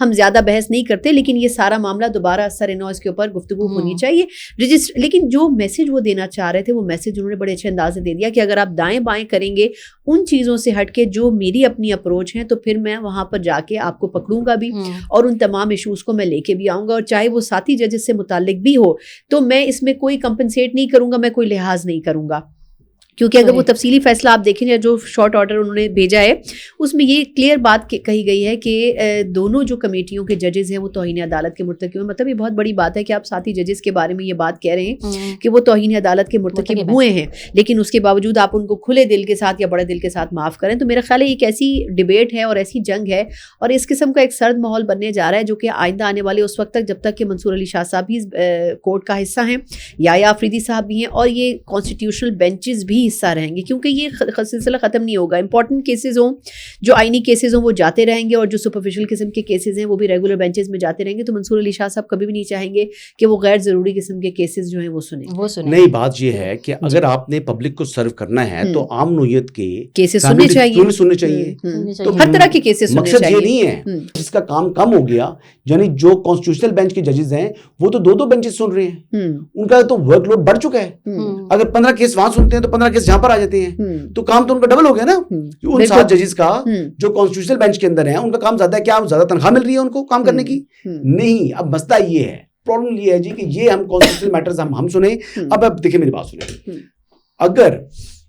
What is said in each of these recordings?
ہم زیادہ بحث نہیں کرتے, لیکن یہ سارا معاملہ دوبارہ سر نو اس کے اوپر گفتگو ہونی چاہیے. لیکن جو میسج وہ دینا چاہ رہے تھے وہ میسج انہوں نے بڑے اچھے انداز سے دے دیا کہ اگر آپ دائیں بائیں کریں گے ان چیزوں سے ہٹ کے جو میری اپنی اپروچ ہے, تو پھر میں وہاں پر جا کے آپ کو پکڑوں گا بھی اور ان تمام ایشوز کو میں لے کے بھی آؤں گا, اور چاہے وہ ساتھی ججز سے متعلق بھی ہو تو میں اس میں کوئی کمپنسیٹ نہیں کروں گا, میں کوئی لحاظ نہیں کروں گا. کیونکہ اگر وہ تفصیلی فیصلہ آپ دیکھیں یا جو شارٹ آرڈر انہوں نے بھیجا ہے اس میں یہ کلیئر بات کہی گئی ہے کہ دونوں جو کمیٹیوں کے ججز ہیں وہ توہین عدالت کے مرتکب ہیں. مطلب یہ بہت بڑی بات ہے کہ آپ ساتھی ججز کے بارے میں یہ بات کہہ رہے ہیں کہ وہ توہین عدالت کے مرتکب ہوئے ہیں, لیکن اس کے باوجود آپ ان کو کھلے دل کے ساتھ یا بڑے دل کے ساتھ معاف کریں. تو میرا خیال ہے ایک ایسی ڈبیٹ ہے اور ایسی جنگ ہے اور اس قسم کا ایک سرد ماحول بننے جا رہا ہے جو کہ آئندہ آنے والے اس وقت تک, جب تک کہ منصور علی شاہ صاحب بھی کورٹ کا حصہ ہیں, یا آفریدی صاحب بھی ہیں, اور یہ کانسٹیٹیوشنل بینچز بھی حصہ رہیں گے, کیونکہ یہ سلسلہ ختم نہیں ہوگا. امپورٹنٹ کیسز ہوں, جو آئینی کیسز ہوں وہ جاتے رہیں گے, اور جو سپرفیشل قسم کے کیسز ہیں وہ بھی ریگولر بینچز میں جاتے رہیں گے. تو منصور علی شاہ صاحب کبھی بھی نہیں چاہیں گے کہ وہ غیر ضروری قسم کے کیسز جو ہیں وہ سنیں. نئی بات یہ ہے کہ اگر آپ نے پبلک کو سرو کرنا ہے تو عام نوعیت کے کیسز سننے چاہیے, تو ہر طرح کے کیسز سننے چاہیے. مقصد یہ نہیں ہے جس کا کام کم ہو گیا, یعنی جو کانسٹیٹیوشنل بینچ کے ججز ہیں وہ تو دو بینچز سن رہے ہیں, ان کا تو ورک لوڈ بڑھ چکا ہے. اگر 15 کیس وہاں سنتے ہیں تو 15 کیس جہاں پر آ جاتے ہیں, تو کام تو ان کا ڈبل ہو گیا نا. ان 7 ججز کا جو کانسٹیٹیوشنل بینچ کے اندر ہیں ان کا کام زیادہ ہے. کیا زیادہ تنخواہ مل رہی ہے ان کو کام کرنے کی؟ نہیں. اب مسئلہ یہ ہے, پرابلم یہ ہے جی کہ یہ ہم کانسٹیٹیوشنل میٹرز ہم سنیں. اب دیکھیں میری بات سنیں, اگر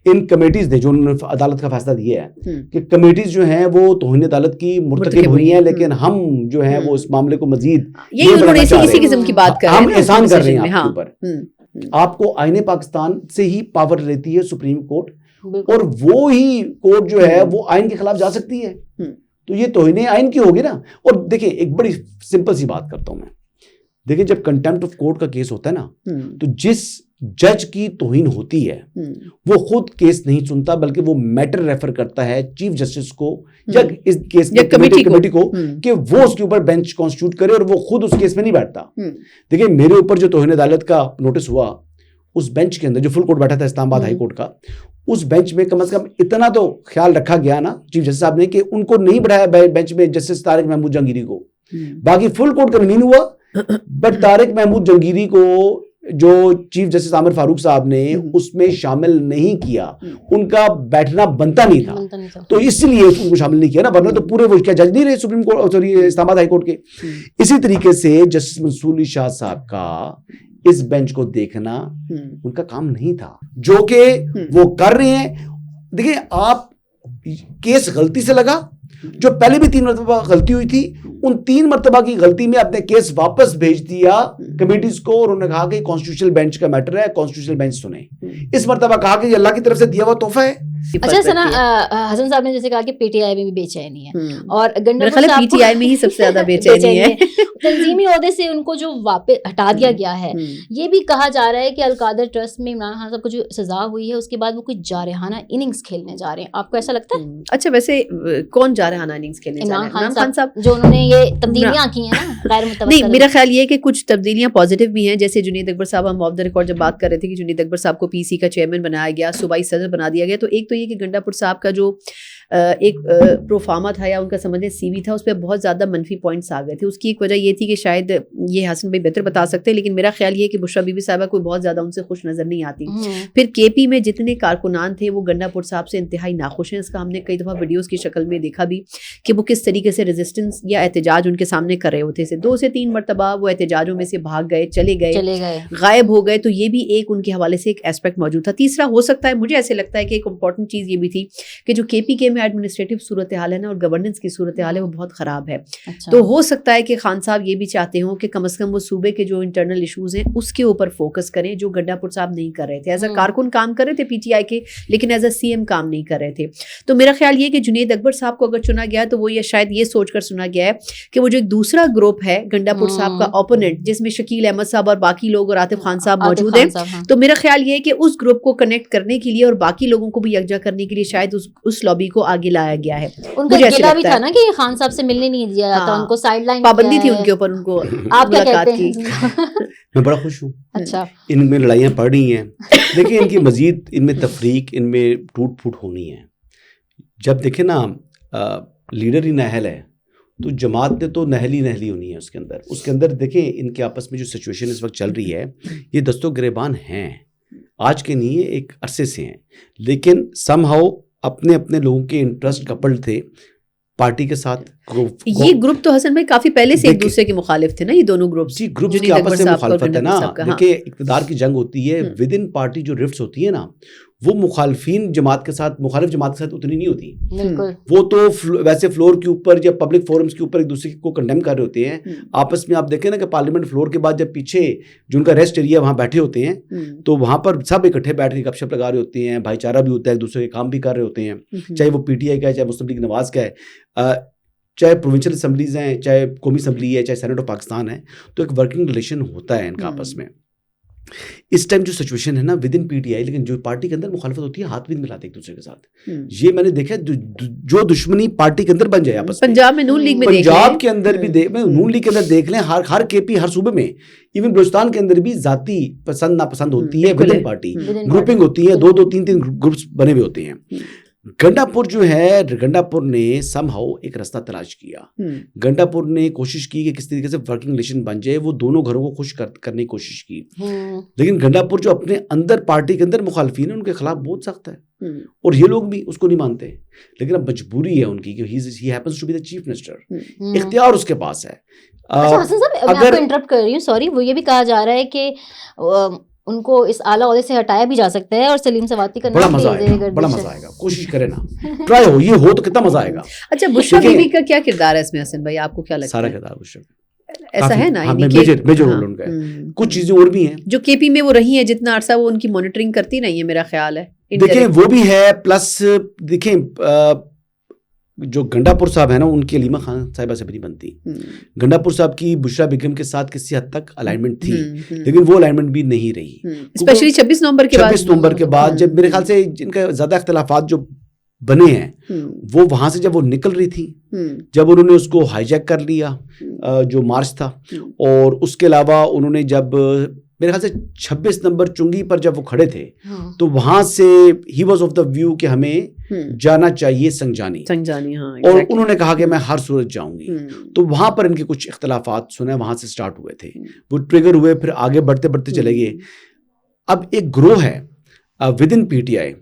ان کمیٹیز نے جو عدالت کا فیصلہ دیا ہے کہ کمیٹیز جو ہیں وہ توہین عدالت کی مرتکب ہوئی ہیں, لیکن ہم جو ہیں وہ اس معاملے کو مزید اسی قسم کی بات کر رہے ہیں, ہم احسان کر رہے ہیں آپ کے اوپر. آپ کو آئین پاکستان سے ہی پاور لیتی ہے سپریم کورٹ, اور وہ ہی کورٹ جو ہے وہ آئین کے خلاف جا سکتی ہے, تو یہ توہین آئین کی ہوگی نا. اور دیکھیں ایک بڑی سمپل سی بات کرتا ہوں میں, دیکھیں جب کنٹیمپٹ آف کورٹ کا کیس ہوتا ہے نا, تو جس جج کی توہین ہوتی ہے وہ خود کیس نہیں سنتا, بلکہ وہ میٹر ریفر کرتا ہے چیف جسٹس کو یا اس کیس میں کمیٹی کو کہ وہ اس کے اوپر بینچ کانسٹیٹیوٹ کرے, اور وہ خود اس کیس میں نہیں بیٹھتا. دیکھیں میرے اوپر جو توہین عدالت کا نوٹس ہوا, اس بینچ کے اندر جو فل کورٹ بیٹھا تھا اسلام آباد ہائی کورٹ کا, اس بینچ میں کم از کم اتنا تو خیال رکھا گیا نا چیف جسٹس صاحب نے کہ ان کو نہیں بٹھایا بینچ میں جسٹس طارق محمود جہانگیری کو. باقی فل کورٹ کنوین ہوا, بٹ طارق محمود جہانگیری کو جو چیف جسٹس عامر فاروق صاحب نے اس میں شامل نہیں کیا, ان کا بیٹھنا بنتا نہیں تھا, تو اس لیے ان کو شامل نہیں کیا نا, ورنہ تو پورے وہ کیا جج نہیں رہے سپریم کورٹ, سوری اسلام آباد ہائی کورٹ کے. اسی طریقے سے جسٹس منصور علی شاہ صاحب کا اس بینچ کو دیکھنا ان کا کام نہیں تھا, جو کہ وہ کر رہے ہیں. دیکھیں آپ کیس غلطی سے لگا, جو پہلے بھی 3 مرتبہ غلطی ہوئی تھی, ان 3 مرتبہ کی غلطی میں اپنے کیس واپس بھیج دیا کمیٹیز کو, اور انہوں نے کہا کہ کانسٹیٹیوشنل بینچ کا میٹر ہے, کانسٹیٹیوشنل بینچ سنیں. اس مرتبہ کہا کہ یہ اللہ کی طرف سے دیا ہوا تحفہ ہے. اچھا سنا, حسن صاحب نے جیسے کہا کہ پی ٹی آئی میں بھی بے چینی ہے, اور پی ٹی آئی میں ہی سب سے زیادہ بے چینی ہے. تنظیمی عہدے سے ان کو جو واپس ہٹا دیا گیا ہے, یہ بھی کہا جا رہا ہے کہ القادر ٹرسٹ میں عمران خان صاحب کو جو سزا ہوئی ہے اس کے بعد وہ کوئی جارحانہ اننگز کھیلنے جا رہے ہیں. آپ کو ایسا لگتا ہے؟ اچھا ویسے کون جارحانہ اننگز کھیلنے جا رہے ہیں؟ عمران خان صاحب, جو انہوں نے یہ تبدیلیاں کی ہیں نا غیر متوقع. نہیں, میرا خیال یہ ہے کہ کچھ تبدیلیاں پازیٹیو بھی ہیں, جیسے جنید اکبر صاحب, ہم آف دا ریکارڈ جب بات کر رہے تھے کہ جنید اکبر صاحب کو پی سی کا چیئرمین بنایا گیا, صوبائی صدر بنا دیا گیا. تو ایک تو یہ کہ گنڈا پور صاحب کا جو ایک پروفارما تھا یا ان کا سمجھیں سی وی تھا, اس پہ بہت زیادہ منفی پوائنٹس آ گئے تھے. اس کی ایک وجہ یہ تھی کہ شاید یہ حسن بھائی بہتر بتا سکتے ہیں, لیکن میرا خیال یہ کہ بشرا بی بی صاحبہ کوئی بہت زیادہ ان سے خوش نظر نہیں آتی. پھر کے پی میں جتنے کارکنان تھے وہ گنڈا پور صاحب سے انتہائی ناخوش ہیں. اس کا ہم نے کئی دفعہ ویڈیوز کی شکل میں دیکھا بھی کہ وہ کس طریقے سے ریزسٹنس یا احتجاج ان کے سامنے کر رہے ہوتے تھے. 2 سے 3 مرتبہ وہ احتجاجوں میں سے بھاگ گئے, چلے گئے, غائب ہو گئے. تو یہ بھی ایک ان کے حوالے سے ایک ایسپیکٹ موجود تھا. تیسرا ہو سکتا ہے, مجھے ایسے لگتا ہے کہ ایک امپورٹنٹ چیز یہ بھی تھی کہ جو کے پی کے میں ایڈمنسٹریٹو صورتحال ہے نا اور گورننس کی صورتحال ہے وہ بہت خراب ہے. تو ہو سکتا ہے کہ خان صاحب یہ بھی چاہتے ہوں کہ کم از کم وہ صوبے کے جو انٹرنل ایشوز ہیں اس کے اوپر فوکس کریں, جو گنڈا پور صاحب نہیں کر رہے تھے. ایز اے کارکن کام کر رہے تھے پی ٹی آئی کے, لیکن ایز اے سی ایم کام نہیں کر رہے تھے. تو میرا خیال یہ کہ جنید اکبر صاحب کو اگر چنا گیا تو وہ یہ شاید یہ سوچ کر چنا گیا ہے کہ وہ جو ایک دوسرا گروپ ہے گنڈا پور صاحب کا اپوننٹ, جس میں شکیل احمد صاحب اور باقی لوگ اور عاطف خان صاحب موجود ہیں, تو میرا خیال یہ ہے کہ اس گروپ کو کنیکٹ کرنے کے لیے اور باقی لوگوں کو بھی یکجا کرنے کے لیے شاید اس لابی کو آگے لایا گیا ہے. ان کا گلا بھی تھا نا کہ خان صاحب سے ملنے نہیں دیا جاتا, ان کو سائڈ لائن پابندی تھی ان کے اوپر, ان کو آپ کیا ملاقات کہتے کی. میں بڑا خوش ہوں. اچھا, ان میں لڑائیاں پڑ رہی ہیں لیکن ان کی مزید ان میں تفریق, ان میں ٹوٹ پھوٹ ہونی ہے. جب دیکھیں نا لیڈر ہی نااہل ہے تو جماعت نے تو نہلی ہونی ہے اس کے اندر دیکھیں ان کے آپس میں جو سچویشن اس وقت چل رہی ہے, یہ دست و گریبان ہیں, آج کے نہیں ہے, ایک عرصے سے ہیں, لیکن سم ہاؤ اپنے اپنے لوگوں کے انٹرسٹ کپلڈ تھے پارٹی کے ساتھ. یہ گروپ تو حسن بھائی کافی پہلے سے ایک دوسرے کے مخالف تھے نا, یہ دونوں گروپ. جی گروپس کی آپس میں مخالفت ہے نا. دیکھیں اقتدار کی جنگ ہوتی ہے, ود ان پارٹی جو رفٹس ہوتی ہے نا, وہ مخالف جماعت کے ساتھ اتنی نہیں ہوتی. وہ تو ویسے فلور کے اوپر یا پبلک فورمز کے اوپر ایک دوسرے کو کنڈیم کر رہے ہوتے ہیں آپس میں. آپ دیکھیں نا کہ پارلیمنٹ فلور کے بعد جب پیچھے جو ان کا ریسٹ ایریا وہاں بیٹھے ہوتے ہیں تو وہاں پر سب اکٹھے بیٹھ کے گپ شپ لگا رہے ہوتے ہیں, بھائی چارہ بھی ہوتا ہے, ایک دوسرے کے کام بھی کر رہے ہوتے ہیں, چاہے وہ پی ٹی آئی کا ہے, چاہے مسلم لیگ نواز کا ہے, چاہے پروونشل اسمبلیز ہیں, چاہے قومی اسمبلی ہے, چاہے سینٹ آف پاکستان ہے. تو ایک ورکنگ ریلیشن ہوتا ہے ان کا آپس میں. اس ٹائم جو سچویشن ہے نا ود ان پی ٹی آئی, لیکن جو پارٹی کے اندر مخالفت ہوتی ہے ہاتھ بھی نہیں ملاتے ایک دوسرے کے ساتھ. یہ میں نے دیکھا جو دشمنی پارٹی کے اندر بن جائے آپس میں. پنجاب میں نون لیگ میں پنجاب کے اندر بھی نون لیگ کے اندر دیکھ لیں, ہر کے پی ہر صوبے میں, ایون بلوچستان کے اندر بھی ذاتی پسند ناپسند ہوتی ہے, ود ان پارٹی گروپنگ ہوتی ہے, دو تین گروپس بنے ہوئے ہوتے ہیں. گنڈا پور جو ہے, گنڈا پور نے سم ہاؤ ایک راستہ تلاش کیا. گنڈا پور نے کوشش کی کہ کس طریقے سے ورکنگ ریلیشن بن جائے, وہ دونوں گھروں کو خوش کرنے کی کوشش کی. لیکن گنڈا پور جو اپنے اندر پارٹی کے اندر مخالفین ہیں ان کے خلاف بہت سخت ہے, اور یہ لوگ بھی اس کو نہیں مانتے. لیکن اب مجبوری ہے ان کی کہ he happens to be the chief minister, اختیار اس کے پاس ہے. حسن صاحب میں آپ کو انٹرپٹ کر رہی ہوں, سوری. وہ یہ بھی کہا جا رہا ہے کہ ان کو اس اعلیٰ عہدے سے ہٹایا بھی جا سکتا ہے اور سلیم سواتی کا بڑا مزہ آئے گا. کوشش کرے نا, ٹرائی ہو, یہ ہو تو کتنا مزہ آئے گا. اچھا, بشریٰ بیوی کا کیا کردار ہے اس میں حسن بھائی, آپ کو کیا لگتا ہے؟ سارا کردار بشریٰ ایسا ہے نا, میجر رول ان کا ہے. کچھ چیزیں اور بھی ہیں جو کے پی میں وہ رہی ہیں جتنا عرصہ, وہ ان کی مانیٹرنگ کرتی رہی ہے میرا خیال ہے. دیکھیں وہ بھی ہے, پلس دیکھیں جو گنڈا پور صاحب ہے نا, ان کی علیمہ خان صاحبہ سے بھی نہیں بنتی. گنڈا پور صاحب کی بشریٰ بیگم کے ساتھ کسی حد تک الائنمنٹ تھی, لیکن وہ الائنمنٹ بھی نہیں رہی, اسپیشلی 26 نومبر کے بعد جب میرے خیال سے جن کا زیادہ اختلافات جو بنے ہیں وہ وہاں سے جب وہ نکل رہی تھی, جب انہوں نے اس کو ہائی جیک کر لیا جو مارچ تھا, اور اس کے علاوہ انہوں نے جب میرے خیال سے 26 نمبر چنگی پر جب وہ کھڑے تھے تو وہاں سے ہی واز آف دا ویو کہ ہمیں جانا چاہیے سنجانی, اور انہوں نے کہا کہ میں ہر صورت جاؤں گی. تو وہاں پر ان کے کچھ اختلافات سنے وہاں سے سٹارٹ ہوئے تھے, وہ ٹریگر ہوئے, پھر آگے بڑھتے بڑھتے چلے گئے. اب ایک گروہ ہے ود ان پی ٹی آئی,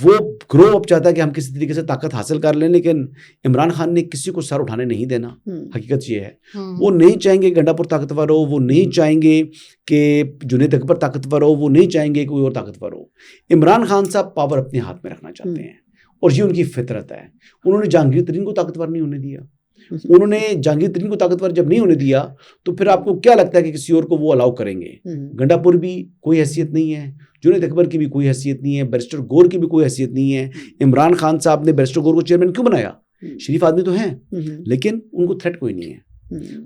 وہ گروہ اب چاہتا ہے کہ ہم کسی طریقے سے طاقت حاصل کر لیں, لیکن عمران خان نے کسی کو سر اٹھانے نہیں دینا. حقیقت یہ ہے وہ نہیں چاہیں گے گنڈا پور طاقتور ہو, وہ نہیں چاہیں گے کہ جنید اکبر طاقتور ہو, وہ نہیں چاہیں گے کوئی اور طاقتور ہو. عمران خان صاحب پاور اپنے ہاتھ میں رکھنا چاہتے ہیں, اور یہ ان کی فطرت ہے. انہوں نے جہانگیر ترین کو طاقتور نہیں ہونے دیا. انہوں نے جہانگیر ترین کو طاقتور جب نہیں ہونے دیا تو پھر آپ کو کیا لگتا ہے کہ کسی اور کو وہ الاؤ کریں گے؟ گنڈا پور بھی کوئی حیثیت نہیں ہے, جنید اکبر کی بھی کوئی حیثیت نہیں ہے, بیرسٹر گور کی بھی کوئی حیثیت نہیں ہے. عمران خان صاحب نے بیرسٹر گور کو چیئرمین کیوں بنایا؟ شریف آدمی تو ہیں لیکن ان کو تھریٹ کوئی نہیں ہے.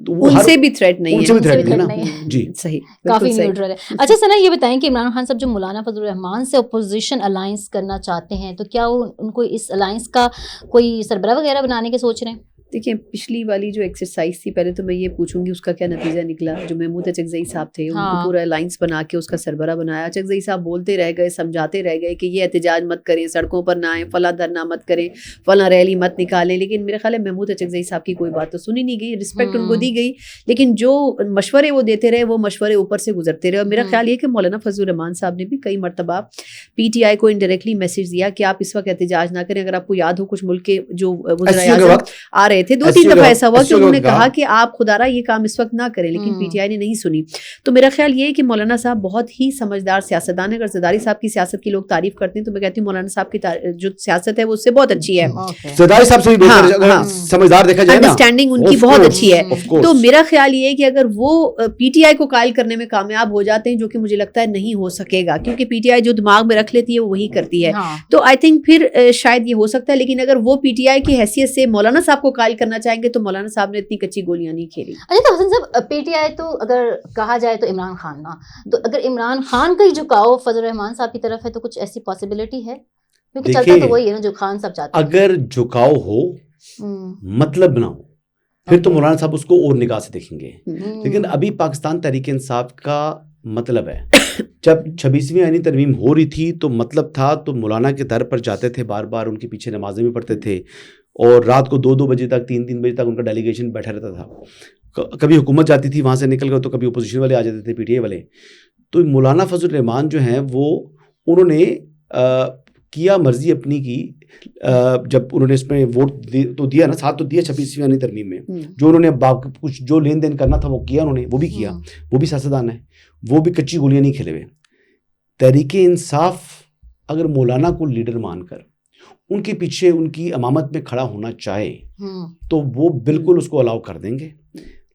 تو وہ ان سے بھی تھریٹ نہیں ہے. جی صحیح, کافی نیوٹرل ہے. اچھا سنا یہ بتائیں کہ عمران خان صاحب جو مولانا فضل الرحمان سے اپوزیشن الائنس کرنا چاہتے ہیں, تو کیا ان کو اس الائنس کا کوئی سربراہ وغیرہ بنانے کے سوچ رہے ہیں؟ دیکھیں پچھلی والی جو ایکسرسائز تھی, پہلے تو میں یہ پوچھوں گی اس کا کیا نتیجہ نکلا. جو محمود اچکزئی صاحب تھے ان کو پورا الائنس بنا کے اس کا سربراہ بنایا. اچکزئی صاحب بولتے رہ گئے, سمجھاتے رہ گئے کہ یہ احتجاج مت کریں, سڑکوں پر نہ آئیں, فلاں دھرنا مت کریں, فلاں ریلی مت نکالیں. لیکن میرے خیال ہے محمود اچکزئی صاحب کی کوئی بات تو سنی نہیں گئی, رسپیکٹ ان کو دی گئی, لیکن جو مشورے وہ دیتے رہے وہ مشورے اوپر سے گزرتے رہے. اور میرا خیال یہ کہ مولانا فضل الرحمان صاحب نے بھی کئی مرتبہ پی ٹی آئی کو انڈائریکٹلی میسج دیا کہ آپ اس وقت احتجاج نہ کریں. اگر آپ کو یاد ہو کچھ ملک کے جو وزرائے اعظم آ رہے تھے, 2-3 دفعہ ایسا ہوا کہ انہوں نے کہا کہ آپ خدا را یہ کام اس وقت نہ کریں, لیکن پی ٹی آئی نے نہیں سنی. تو میرا خیال یہ ہے کہ مولانا صاحب بہت ہی سمجھدار سیاستدان ہے. اگر زرداری صاحب کی سیاست کی لوگ تعریف کرتے ہیں تو میں کہتی ہوں مولانا صاحب کی جو سیاست ہے وہ اس سے بہت اچھی ہے. زرداری صاحب سے بھی سمجھدار دیکھا جائے نا, انڈرسٹینڈنگ ان کی بہت اچھی ہے. تو میرا خیال یہ ہے کہ اگر وہ پی ٹی آئی کو قائل کرنے میں کامیاب ہو جاتے ہیں, جو کہ مجھے لگتا ہے نہیں ہو سکے گا, کیونکہ پی ٹی آئی جو دماغ میں رکھ لیتی ہے وہ وہی کرتی ہے, تو آئی تھنک پھر شاید یہ ہو سکتا ہے. لیکن اگر وہ پی ٹی آئی کی حیثیت سے مولانا صاحب کو قائل کرنا چاہیں گے تو مولانا صاحب نے اتنی کچی گولیاں نہیں کھیلی. اچھا تو حسن صاحب پی ٹی آئی تو اگر کہا جائے تو عمران خان نا, تو اگر عمران خان کا ہی جھکاؤ فضل الرحمان صاحب کی طرف ہے تو کچھ ایسی پاسبلٹی ہے؟ کیونکہ چلتا تو وہی ہے نا جو خان صاحب چاہتے ہیں. اگر جھکاؤ ہو مطلب نہ ہو پھر تو مولانا صاحب اس کو اور نگاہ سے دیکھیں گے. لیکن ابھی پاکستان تحریک انصاف کا مطلب ہے جب 26ویں آئینی ترمیم ہو رہی تھی تو مطلب تھا تو مولانا کے در پر جاتے تھے, بار بار ان کے پیچھے نمازیں بھی پڑھتے تھے, اور رات کو 2-2 بجے تک 3-3 بجے تک ان کا ڈیلیگیشن بیٹھا رہتا تھا. کبھی حکومت جاتی تھی وہاں سے نکل کر تو کبھی اپوزیشن والے آ جاتے تھے, پی ٹی آئی والے. تو مولانا فضل الرحمان جو ہیں وہ انہوں نے کیا مرضی اپنی کی, جب انہوں نے اس میں ووٹ تو دیا نا, ساتھ تو دیا 26ویں آئینی ترمیم میں, جو انہوں نے کچھ جو لین دین کرنا تھا وہ کیا, انہوں نے وہ بھی کیا, وہ بھی سیاستدان ہے, وہ بھی کچی گولیاں نہیں کھیلے ہوئے. تحریک انصاف اگر مولانا کو لیڈر مان کر ان کے پیچھے ان کی امامت میں کھڑا ہونا چاہے تو وہ بالکل اس کو الاؤ کر دیں گے.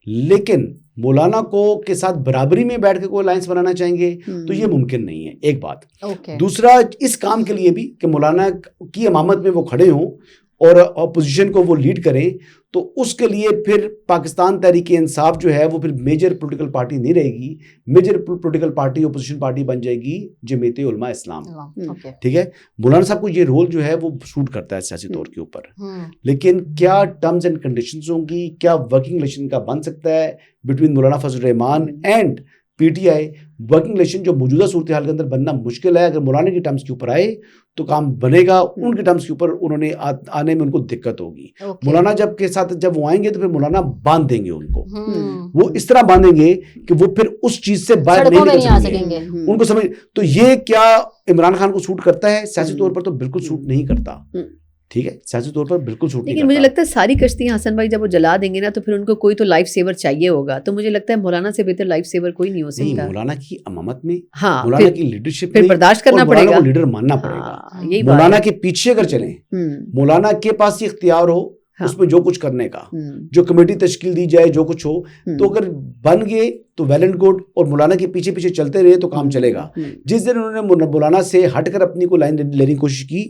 لیکن مولانا کو کے ساتھ برابری میں بیٹھ کے کوئی الائنس بنانا چاہیں گے تو یہ ممکن نہیں ہے, ایک بات. دوسرا, اس کام کے لیے بھی کہ مولانا کی امامت میں وہ کھڑے ہوں اور اپوزیشن کو وہ لیڈ کریں, تو اس کے لیے پھر پاکستان تحریک انصاف جو ہے وہ پھر میجر پولیٹیکل پارٹی نہیں رہے گی. Major political party opposition party بن جائے گی جمعیت علماء اسلام. ٹھیک ہے, مولانا صاحب کو یہ رول جو ہے وہ سوٹ کرتا ہے سیاسی طور کے اوپر. لیکن کیا ٹرمز اینڈ کنڈیشنز ہوں گی, کیا ورکنگ ریلیشن کا بن سکتا ہے between Maulana Fazl ur Rehman and P T I. Working relation جو موجودہ صورتحال کے اندر بننا مشکل ہے. اگر مولانا کی ٹرمز کے اوپر آئے تو کام بنے گا, ان کے ٹرمز کے اوپر انہوں نے آنے میں ان کو دقت ہوگی. مولانا جب وہ آئیں گے تو پھر مولانا باندھ دیں گے ان کو, وہ اس طرح باندھیں گے کہ وہ پھر اس چیز سے باہر نہیں نکل سکیں گے. ان کو سمجھ, تو یہ کیا عمران خان کو سوٹ کرتا ہے سیاسی طور پر؟ تو بالکل سوٹ نہیں کرتا. ٹھیک ہے, سیاسی طور پر بالکل چھوٹ نہیں. لیکن مجھے لگتا ہے ساری کشتیاں حسن بھائی جب وہ جلا دیں گے نا تو پھر ان کو کوئی تو لائف سیور چاہیے ہوگا. تو مجھے لگتا ہے مولانا سے بہتر لائف سیور کوئی نہیں ہو سکتا. مولانا کی امامت میں, ہاں, مولانا کی لیڈرشپ پھر برداشت کرنا پڑے گا, لیڈر ماننا پڑے گا. مولانا کے پیچھے اگر چلیں, مولانا کے پاس یہ اختیار ہو اس میں جو کچھ کرنے کا, جو کمیٹی تشکیل دی جائے, جو کچھ ہو, تو اگر بن گئے تو ویل اینڈ گڈ, اور مولانا کے پیچھے پیچھے چلتے رہے تو کام چلے گا. جس دن انہوں نے مولانا سے ہٹ کر اپنی کو لائن لینے کی کوشش کی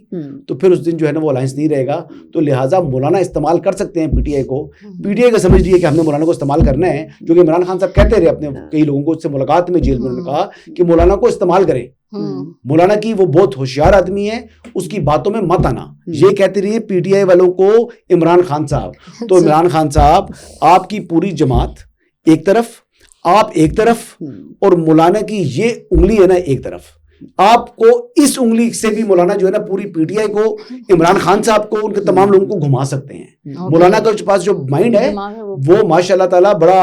تو پھر اس دن جو ہے نا وہ الائنس نہیں رہے گا. تو لہٰذا مولانا استعمال کر سکتے ہیں پی ٹی آئی کو. پی ٹی آئی کا سمجھ لیے کہ ہم نے مولانا کو استعمال کرنا ہے, جو کہ عمران خان صاحب کہتے رہے اپنے کئی لوگوں کو, اس سے ملاقات میں جیل میں انہوں نے کہا کہ مولانا کو استعمال کریں. مولانا کی وہ بہت ہوشیار آدمی ہے, اس کی باتوں میں مت آنا. یہ کہتے رہیے پی ٹی آئی والوں کو عمران خان صاحب. تو عمران خان صاحب, آپ کی پوری جماعت ایک طرف, آپ ایک طرف, اور مولانا کی یہ انگلی ہے نا ایک طرف. آپ کو اس انگلی سے بھی مولانا جو ہے نا پوری پی ٹی آئی کو, عمران خان صاحب کو, ان کے تمام لوگوں کو گھما سکتے ہیں. مولانا کے پاس جو مائنڈ ہے وہ ماشاء اللہ تعالیٰ بڑا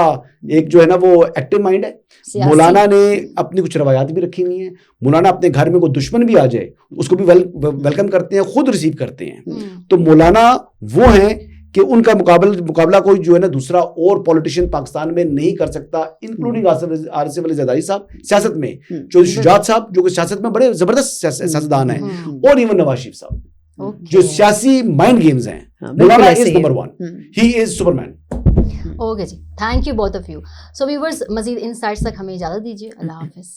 ایک جو ہے نا وہ ایکٹیو مائنڈ ہے. مولانا نے اپنی کچھ روایات بھی رکھی ہوئی ہیں. مولانا اپنے گھر میں کوئی دشمن بھی آ جائے اس کو بھی ویلکم کرتے ہیں, خود ریسیو کرتے ہیں. تو مولانا وہ ہیں کہ ان کا مقابلہ کوئی جو ہے نا دوسرا اور پولیٹیشین پاکستان میں نہیں کر سکتا, انکلوڈنگ آصف علی زرداری صاحب سیاست میں, چودھری شجاعت صاحب جو کہ سیاست میں بڑے زبردست سیاستدان ہیں, اور ایون نواز شریف صاحب جو سیاسی مائنڈ گیمز ہیں. مولانا is number 1, he is superman. Okay جی, thank you both of you. So viewers, مزید انسائٹس تک ہمیں اجازت دیجیے. اللہ حافظ.